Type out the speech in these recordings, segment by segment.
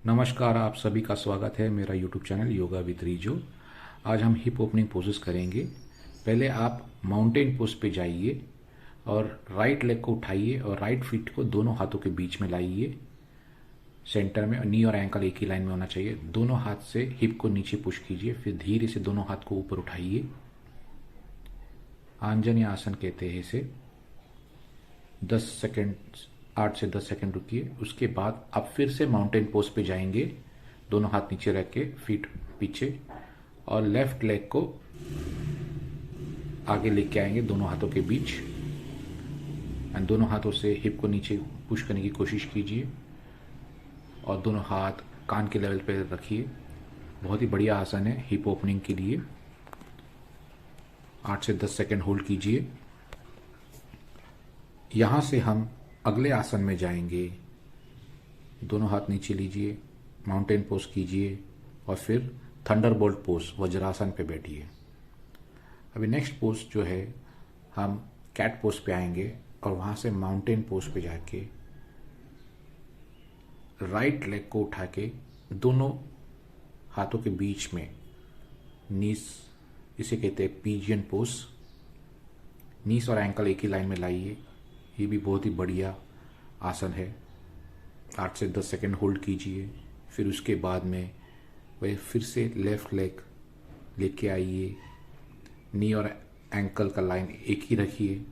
नमस्कार, आप सभी का स्वागत है मेरा YouTube channel yoga with Rijo. आज हम हिप ओपनिंग पोजेस करेंगे। पहले आप माउंटेन पोज पे जाइए और राइट लेग को उठाइए और राइट फीट को दोनों हाथों के बीच में लाइए। सेंटर में नी और एंकल एक ही लाइन में होना चाहिए। दोनों हाथ से हिप को नीचे पुश कीजिए, फिर धीरे से दोनों हाथ को ऊपर उठाइए। आंजनेय आसन कहते हैं इसे। 10 सेकेंड, 8 से 10 सेकेंड रुकिए। उसके बाद आप फिर से माउंटेन पोज पे जाएंगे, दोनों हाथ नीचे रख के, फीट पीछे, और लेफ्ट लेग को आगे लेके आएंगे दोनों हाथों के बीच। एंड दोनों हाथों से हिप को नीचे पुश करने की कोशिश कीजिए और दोनों हाथ कान के लेवल पे रखिए। बहुत ही बढ़िया आसन है हिप ओपनिंग के लिए। 8 से 10 सेकेंड होल्ड कीजिए। यहाँ से हम अगले आसन में जाएंगे। दोनों हाथ नीचे लीजिए, माउंटेन पोज कीजिए और फिर थंडरबोल्ट पोज वज्रासन पे बैठिए। अभी नेक्स्ट पोज जो है, हम कैट पोज पे आएंगे और वहाँ से माउंटेन पोज पे जाके राइट लेग को उठा के दोनों हाथों के बीच में नीस, इसे कहते हैं पिजियन पोज। नीस और एंकल एक ही लाइन में लाइए। ये भी बहुत ही बढ़िया आसन है। 8 से 10 सेकेंड होल्ड कीजिए। फिर उसके बाद में वह फिर से लेफ्ट लेग लेके आइए। नी और एंकल का लाइन एक ही रखिए।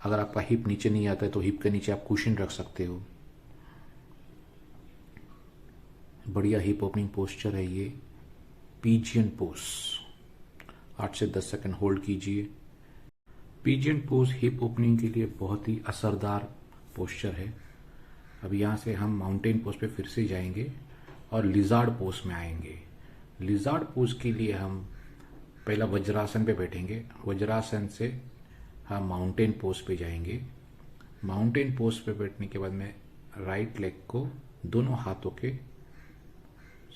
अगर आपका हिप नीचे नहीं आता है तो हिप के नीचे आप कुशन रख सकते हो। बढ़िया हिप ओपनिंग पोस्चर है ये, पिजियन पोज। 8 से 10 सेकेंड होल्ड कीजिए। पिजियन पोज हिप ओपनिंग के लिए बहुत ही असरदार पोस्चर है। अब यहाँ से हम माउंटेन पोज पे फिर से जाएंगे और लिजार्ड पोज में आएंगे। लिजार्ड पोज के लिए हम पहला वज्रासन पे बैठेंगे। वज्रासन से हम माउंटेन पोज पे जाएंगे। माउंटेन पोज पे बैठने के बाद में राइट लेग को दोनों हाथों के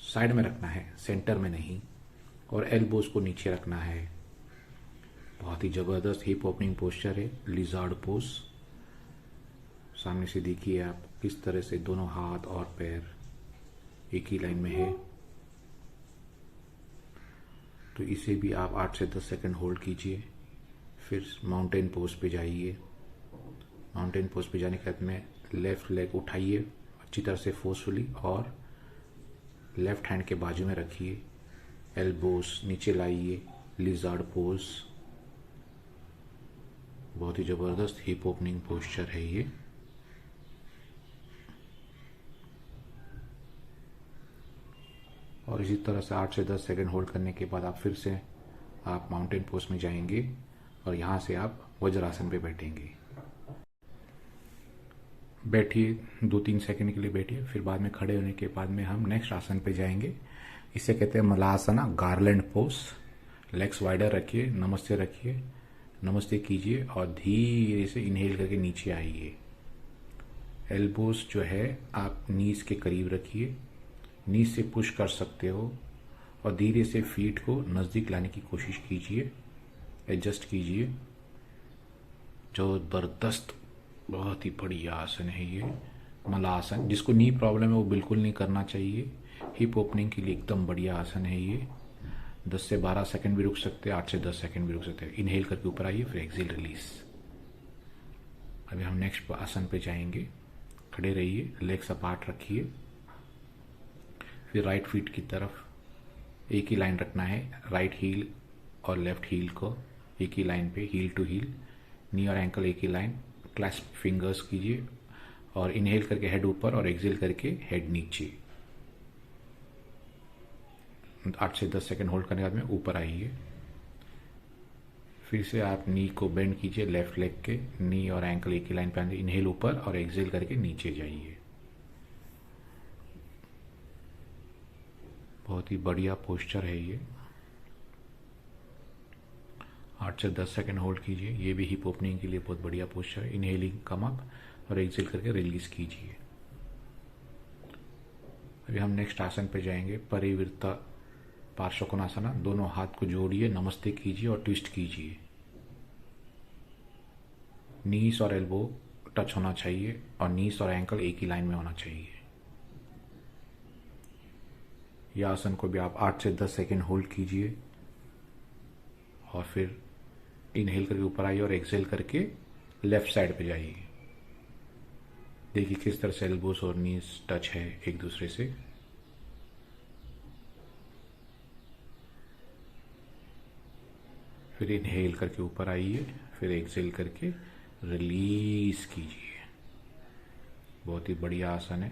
साइड में रखना है, सेंटर में नहीं, और एल्बोज को नीचे रखना है। बहुत ही जबरदस्त हिप ओपनिंग पोस्चर है लिजार्ड पोज। सामने से देखिए आप किस तरह से दोनों हाथ और पैर एक ही लाइन में है। तो इसे भी आप 8 से 10 सेकेंड होल्ड कीजिए। फिर माउंटेन पोज पे जाइए। माउंटेन पोज पे जाने के बाद में लेफ्ट लेग उठाइए अच्छी तरह से फोर्सफुली और लेफ्ट हैंड के बाजू में रखिए। एल्बोज नीचे लाइए। लिजार्ड पोज बहुत ही जबरदस्त हिप ओपनिंग पोस्चर है ये। और इसी तरह से 8 से 10 सेकेंड होल्ड करने के बाद आप फिर से आप माउंटेन पोज में जाएंगे और यहाँ से आप वज्रासन पे बैठेंगे। बैठिए, 2-3 सेकेंड के लिए बैठिए। फिर बाद में खड़े होने के बाद में हम नेक्स्ट आसन पे जाएंगे। इसे कहते हैं मलासना, गार्लैंड पोज। लेग्स वाइडर रखिए, नमस्ते रखिए, नमस्ते कीजिए और धीरे से इनहेल करके नीचे आइए। एल्बोज जो है आप नीज के करीब रखिए। नीज से पुश कर सकते हो और धीरे से फीट को नज़दीक लाने की कोशिश कीजिए, एडजस्ट कीजिए। जबरदस्त, बहुत ही बढ़िया आसन है ये मलासन। जिसको नी प्रॉब्लम है वो बिल्कुल नहीं करना चाहिए। हिप ओपनिंग के लिए एकदम बढ़िया आसन है ये। 10 से 12 सेकंड भी रुक सकते हैं, 8 से 10 सेकंड भी रुक सकते हैं। इनहेल करके ऊपर आइए, फिर एक्सेल रिलीज। अभी हम नेक्स्ट आसन पे जाएंगे। खड़े रहिए, लेग्स अपार्ट रखिए। फिर राइट फीट की तरफ एक ही लाइन रखना है। राइट हील और लेफ्ट हील को एक ही लाइन पे, हील टू हील। नी और एंकल एक ही लाइन। क्लैस्प फिंगर्स कीजिए और इनहेल करके हेड ऊपर और एक्सेल करके हेड नीचे। 8 से 10 सेकेंड होल्ड करने के बाद में ऊपर आइए। फिर से आप नी को बेंड कीजिए, लेफ्ट लेग के नी और एंकल एक ही लाइन पे आएंगे। इनहेल ऊपर और एक्सेल करके नीचे जाइए। बहुत ही बढ़िया पोस्चर है ये। 8 से 10 सेकेंड होल्ड कीजिए। ये भी हिप ओपनिंग के लिए बहुत बढ़िया पोस्चर है। इनहेलिंग कम अप और एक्सेल करके रिलीज कीजिए। अभी हम नेक्स्ट आसन पे जाएंगे, परिवृत्ता पार्श्वकोणासना। दोनों हाथ को जोड़िए, नमस्ते कीजिए और ट्विस्ट कीजिए। नीस और एल्बो टच होना चाहिए और नीस और एंकल एक ही लाइन में होना चाहिए। ये आसन को भी आप 8 से 10 सेकेंड होल्ड कीजिए और फिर इनहेल करके ऊपर आइए और एक्सहेल करके लेफ्ट साइड पे जाइए। देखिए किस तरह से एल्बोस और नीज टच है एक दूसरे से। फिर इनहेल करके ऊपर आइए, फिर एक्सहेल करके रिलीज कीजिए। बहुत ही बढ़िया आसन है।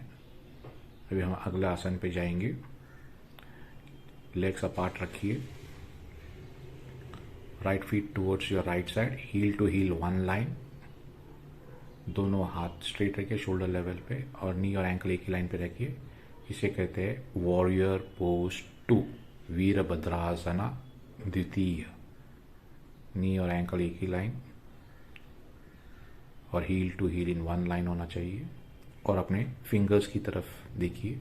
अभी हम अगला आसन पे जाएंगे। लेग्स अपार्ट रखिए, right feet towards your right side, heel to heel one line, दोनों हाथ स्ट्रेट रखिए शोल्डर लेवल पे और नी और एंकल एक ही लाइन पे रखिए। इसे कहते हैं वॉरियर पोज 2, वीरभद्रासना द्वितीय। नी और एंकल एक ही लाइन और heel to heel in one line होना चाहिए और अपने फिंगर्स की तरफ देखिए।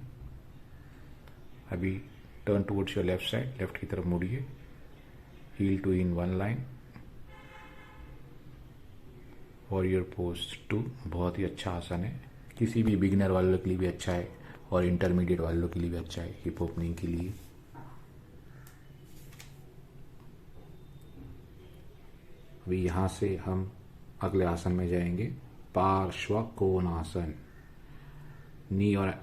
अभी turn towards your left side, left की तरफ मुड़िए, heel to in one line, warrior pose 2। बहुत ही अच्छा आसन है, किसी भी बिगिनर वालों के लिए भी अच्छा है और इंटरमीडिएट वालों के लिए भी अच्छा है, हिप ओपनिंग के लिए। अभी यहां से हम अगले आसन में जाएंगे, पार्श्व कोणासन। नी और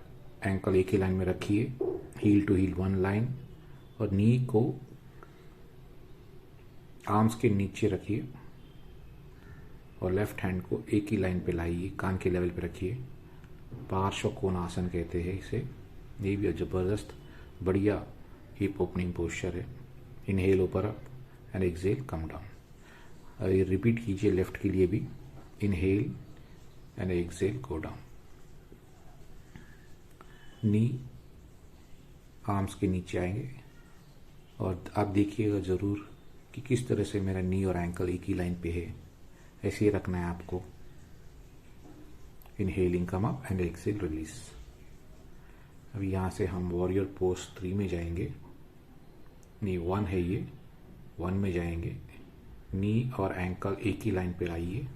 एंकल एक ही लाइन में रखिए, heel to heel one line और नी को आर्म्स के नीचे रखिए और लेफ्ट हैंड को एक ही लाइन पे लाइए, कान के लेवल पे रखिए। पार्श्व कोणासन कहते हैं इसे। ये भी जबरदस्त बढ़िया हिप ओपनिंग पोस्चर है। इनहेल ऊपर up and exhale come down. ये रिपीट कीजिए लेफ्ट के लिए भी, inhale and exhale go down. Knee arms के नीचे आएंगे और आप देखिएगा जरूर कि किस तरह से मेरा नी और एंकल एक ही लाइन पे है। ऐसे ही रखना है आपको। Inhaling come up and exhale release. अभी यहां से हम वॉरियर पोज 3 में जाएंगे। नी 1 है ये, 1 में जाएंगे। नी और एंकल एक ही लाइन पे लाइए।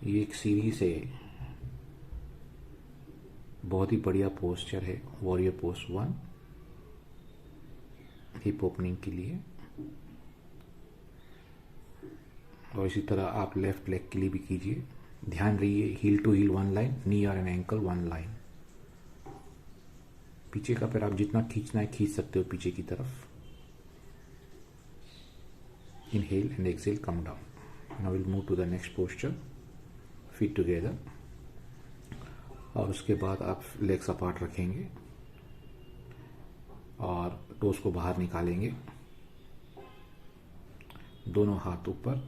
ये एक सीरीज है, बहुत ही बढ़िया पोस्चर है वॉरियर पोज 1 हिप ओपनिंग के लिए। और इसी तरह आप लेफ्ट लेग के लिए भी कीजिए। ध्यान रहिए, heel to heel one line, knee और एन एंकल वन लाइन। पीछे का पैर आप जितना खींचना है खींच सकते हो पीछे की तरफ। Inhale and exhale, come down. Now we'll move to the next posture, feet together. और उसके बाद आप लेग्स अपार्ट रखेंगे और टोस को बाहर निकालेंगे, दोनों हाथ ऊपर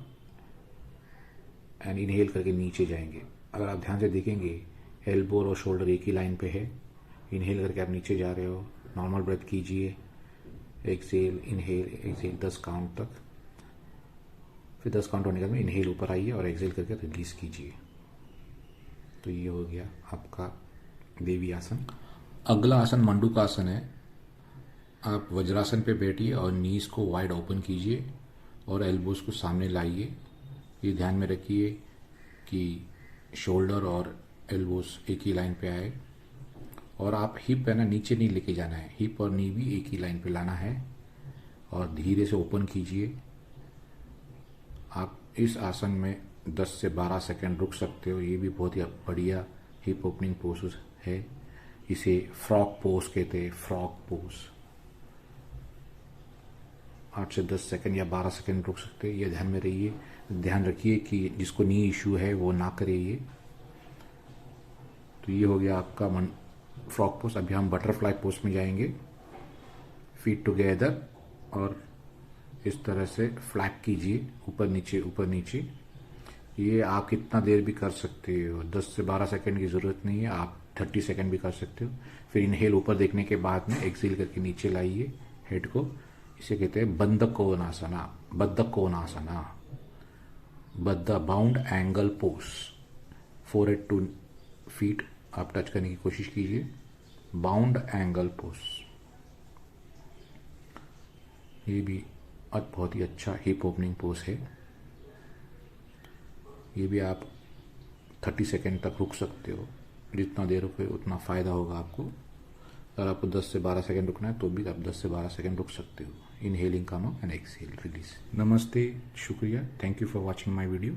एंड इनहेल करके नीचे जाएंगे। अगर आप ध्यान से देखेंगे एल्बो और शोल्डर एक ही लाइन पे है। इनहेल करके आप नीचे जा रहे हो, नॉर्मल ब्रेथ कीजिए, एक्सहेल इनहेल एक्सहेल 10 काउंट तक। फिर 10 काउंट होने के बाद में इनहेल ऊपर आइए और एक्सहेल करके रिलीज कीजिए। तो ये हो गया आपका देवी आसन। अगला आसन मंडूकासन है। आप वज्रासन पे बैठिए और नीज को वाइड ओपन कीजिए और एल्बोज को सामने लाइए। ये ध्यान में रखिए कि शोल्डर और एल्बोज एक ही लाइन पे आए और आप हिप है ना नीचे नहीं लेके जाना है, हिप और नी भी एक ही लाइन पे लाना है और धीरे से ओपन कीजिए। आप इस आसन में 10 से 12 सेकंड रुक सकते हो। ये भी बहुत ही बढ़िया हिप ओपनिंग पोज है। इसे फ्रॉक पोज कहते हैं, फ्रॉक पोज। 8 से 10 सेकंड या 12 सेकंड रुक सकते हैं। ये ध्यान में रहिए, ध्यान रखिए कि जिसको नी इश्यू है वो ना करे ये। तो ये हो गया आपका फ्रॉक पोज। अभी हम बटरफ्लाई पोज में जाएंगे। फीट टुगेदर और इस तरह से फ्लैप कीजिए, ऊपर नीचे ऊपर नीचे। ये आप कितना देर भी कर सकते हो, 10 से 12 सेकंड की जरूरत नहीं है, आप 30 सेकंड भी कर सकते हो। फिर इनहेल ऊपर देखने के बाद में एक्सहेल करके नीचे लाइए हेड को। इसे कहते हैं बद्ध कोणासना, बद्ध कोणासना, बद्ध bound angle pose. Forehead to feet आप टच करने की कोशिश कीजिए, बाउंड एंगल पोज। ये भी बहुत ही अच्छा हिप ओपनिंग पोज है। ये भी आप 30 सेकेंड तक रुक सकते हो। जितना देर रुके उतना फ़ायदा होगा आपको। अगर आपको 10 से 12 सेकंड रुकना है तो भी आप 10 से 12 सेकंड रुक सकते हो। Inhaling come up and exhale release. नमस्ते, शुक्रिया, thank you for watching my video.